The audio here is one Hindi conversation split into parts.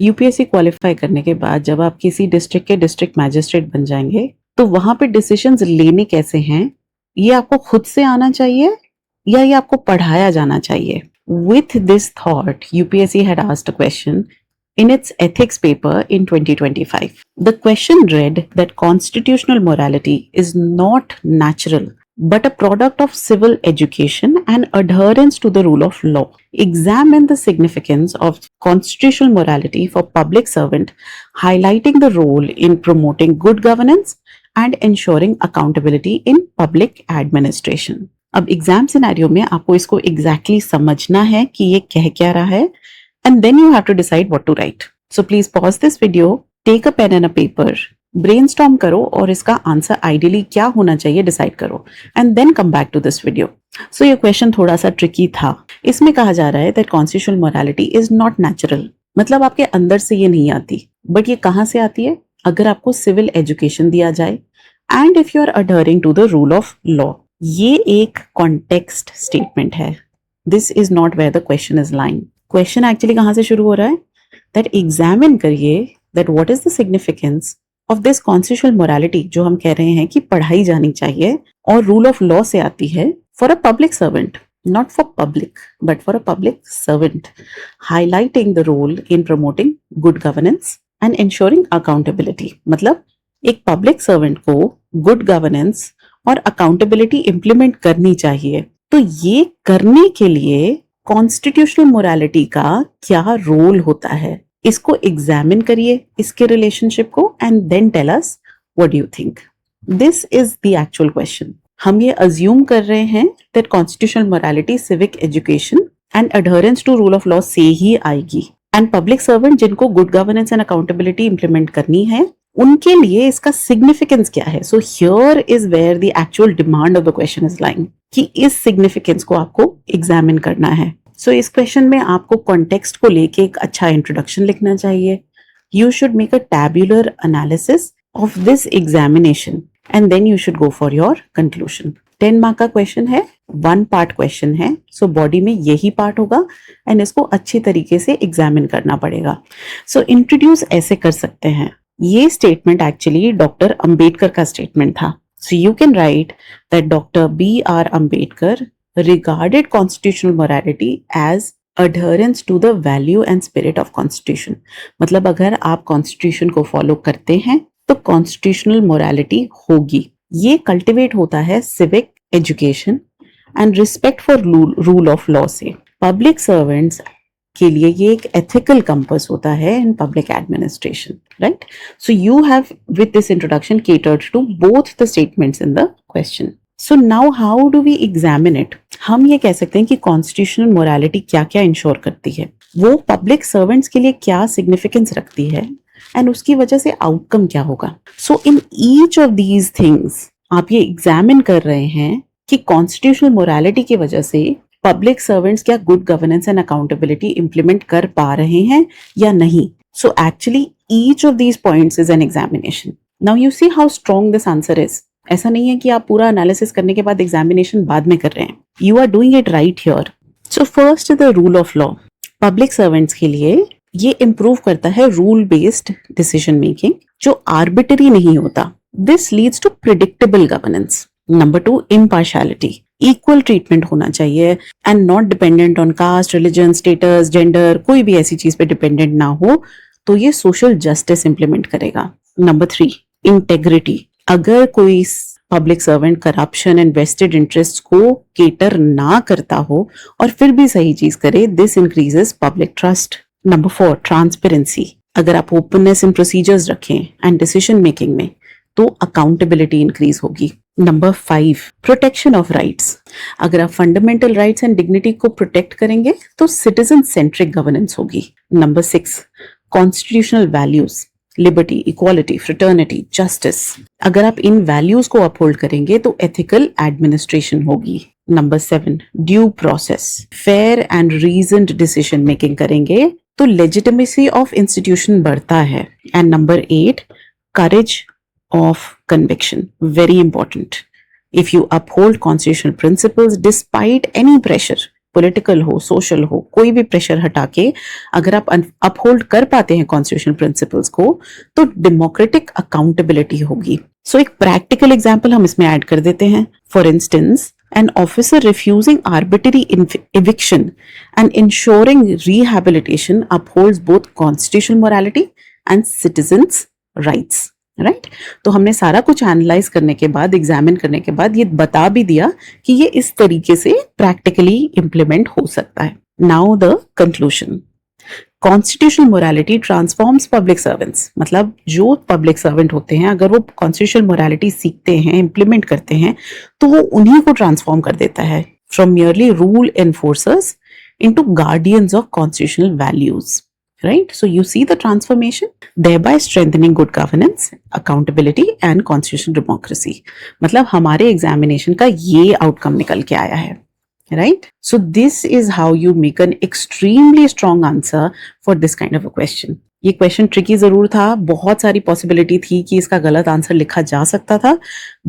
यूपीएससी क्वालिफाई करने के बाद जब आप किसी डिस्ट्रिक्ट के डिस्ट्रिक्ट मैजिस्ट्रेट बन जाएंगे तो वहां पे डिसीजंस लेने कैसे हैं ये आपको खुद से आना चाहिए या ये आपको पढ़ाया जाना चाहिए. With this thought, UPSC had asked a question in its ethics paper in 2025. The question read that constitutional morality is not natural but a product of civil education and adherence to the rule of law. Examine the significance of constitutional morality for public servant, highlighting the role in promoting good governance and ensuring accountability in public administration. अब एग्जाम सिनेरियो में आपको इसको एग्जैक्टली समझना है कि ये कह क्या रहा है and then you have to decide what to write. So please pause this video, take a pen and a paper, brainstorm करो और इसका आंसर आइडियली क्या होना चाहिए डिसाइड करो and then come back to this video. So ये क्वेश्चन थोड़ा सा ट्रिकी था. इसमें कहा जा रहा है that constitutional morality is not natural, मतलब आपके अंदर से ये नहीं आती, बट ये कहाँ से आती है? अगर आपको सिविल एजुकेशन दिया जाए and if you are adhering to the rule of law. ये एक कॉन्टेक्स्ट स्टेटमेंट है. This is not where the question is lying. Question actually कहां से शुरू हो रहा है? दैट एग्जामिन करिए that what is the significance of this constitutional morality जो हम कह रहे हैं कि पढ़ाई जानी चाहिए और रूल ऑफ लॉ से आती है for a public servant, not for public but for a public servant, highlighting the role in promoting good governance and ensuring accountability. मतलब एक पब्लिक सर्वेंट को गुड गवर्नेंस और अकाउंटेबिलिटी इंप्लीमेंट करनी चाहिए. तो ये करने के लिए कॉन्स्टिट्यूशनल मोरालिटी का क्या रोल होता है, इसको एग्जामिन करिए, इसके रिलेशनशिप को, and then tell us what do you think. This is the actual question. हम ये अज्यूम कर रहे हैं that constitutional morality civic education and adherence to rule of law से ही आएगी एंड पब्लिक सर्वेंट जिनको good governance and accountability implement करनी है उनके लिए इसका सिग्निफिकेंस क्या है. So here is where the actual demand of the question is lying कि इस सिग्निफिकेंस को आपको एग्जामिन करना है. सो इस क्वेश्चन में आपको कॉन्टेक्स्ट को लेके एक अच्छा इंट्रोडक्शन लिखना चाहिए. You should make a tabular analysis of this examination and then you should go for your conclusion. 10 mark का क्वेश्चन है, 1 पार्ट क्वेश्चन है. सो बॉडी में यही पार्ट होगा एंड इसको अच्छी तरीके से एग्जामिन करना पड़ेगा. सो इंट्रोड्यूस ऐसे कर सकते हैं. ये स्टेटमेंट एक्चुअली डॉक्टर अंबेडकर का स्टेटमेंट था. So you can write that doctor B.R. Ambedkar regarded constitutional morality as adherence to the value and spirit of constitution. मतलब अगर आप कॉन्स्टिट्यूशन को फॉलो करते हैं तो कॉन्स्टिट्यूशनल मोरालिटी होगी. ये कल्टिवेट होता है civic education and respect for rule of law से. पब्लिक सर्वेंट्स के लिए ये एक एथिकल कंपस होता है in public administration, right? So you have with this introduction catered to both the statements in the question. So now how do we examine it? हम ये कह सकते हैं कि कॉन्स्टिट्यूशनल मोरालिटी क्या क्या इंश्योर करती है, वो पब्लिक सर्वेंट्स के लिए क्या सिग्निफिकेंस रखती है एंड उसकी वजह से आउटकम क्या होगा. So in each of these things आप ये एग्जामिन कर रहे हैं कि कॉन्स्टिट्यूशनल मोरालिटी की वजह से पब्लिक सर्वेंट्स क्या good governance and accountability implement कर पा रहे हैं या नहीं. So actually each of these points is an examination. Now you see how strong this answer is. ऐसा नहीं है कि आप पूरा एनालिसिस करने के बाद एग्जामिनेशन बाद में कर रहे हैं. You are doing it right here. So first is the rule of law. Public servants के लिए ये इंप्रूव करता है रूल बेस्ड डिसीजन मेकिंग जो आर्बिटरी नहीं होता. This leads to predictable governance. Number 2, impartiality. Equal treatment होना चाहिए and not dependent on caste, religion, status, gender, कोई भी ऐसी चीज पे डिपेंडेंट ना हो. तो ये सोशल जस्टिस इंप्लीमेंट करेगा. Number 3, integrity. अगर कोई public servant corruption and vested interest को केटर ना करता हो और फिर भी सही चीज करे, this increases public trust. Number 4, transparency. अगर आप ओपननेस इन प्रोसीजर्स रखें एंड डिसीजन मेकिंग में तो अकाउंटेबिलिटी इंक्रीज होगी. Number 5, protection of rights. अगर आप फंडामेंटल राइट्स एंड डिग्निटी को प्रोटेक्ट करेंगे तो सिटीजन सेंट्रिक गवर्नेंस होगी. Number 6, constitutional values, liberty, equality, fraternity, justice. अगर आप इन वैल्यूज को अपहोल्ड करेंगे तो एथिकल एडमिनिस्ट्रेशन होगी. Number 7, due process. Fair and reasoned decision making करेंगे तो लेजिटिमेसी ऑफ इंस्टीट्यूशन बढ़ता है. And number 8, courage of conviction. Very important. If you uphold constitutional principles despite any pressure, political हो, सोशल हो, कोई भी प्रेशर हटा के अगर आप अपहोल्ड कर पाते हैं कॉन्स्टिट्यूशनल प्रिंसिपल्स को, तो डेमोक्रेटिक अकाउंटेबिलिटी होगी। सो एक प्रैक्टिकल एग्जांपल हम इसमें ऐड कर देते हैं। For instance, an officer refusing arbitrary eviction and ensuring rehabilitation upholds both constitutional morality and citizens' rights. Right तो हमने सारा कुछ एनालाइज करने के बाद, एग्जामिन करने के बाद ये बता भी दिया कि ये इस तरीके से प्रैक्टिकली इंप्लीमेंट हो सकता है। Now the conclusion, constitutional morality transforms public servants, मतलब जो पब्लिक सर्वेंट होते हैं अगर वो कॉन्स्टिट्यूशनल मोरालिटी सीखते हैं, इंप्लीमेंट करते हैं, तो वो उन्हीं को ट्रांसफॉर्म कर देता है from merely rule enforcers into guardians of constitutional values. Right? So you see the transformation, thereby strengthening good governance, accountability and constitutional democracy. मतलब हमारे एग्जामिनेशन का ये आउटकम निकल के आया है। Right? So this is how you make an extremely strong answer for this kind of a question. ये क्वेश्चन ट्रिकी जरूर था, बहुत सारी पॉसिबिलिटी थी कि इसका गलत आंसर लिखा जा सकता था,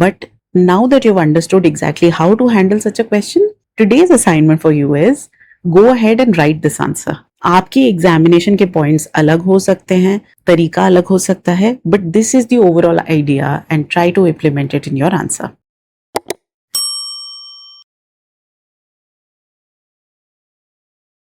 but now that you've understood exactly how to handle such a question, today's assignment for you is go ahead and write this answer. आपकी एग्जामिनेशन के पॉइंट्स अलग हो सकते हैं, तरीका अलग हो सकता है, but this is the overall idea and try to implement it in your answer.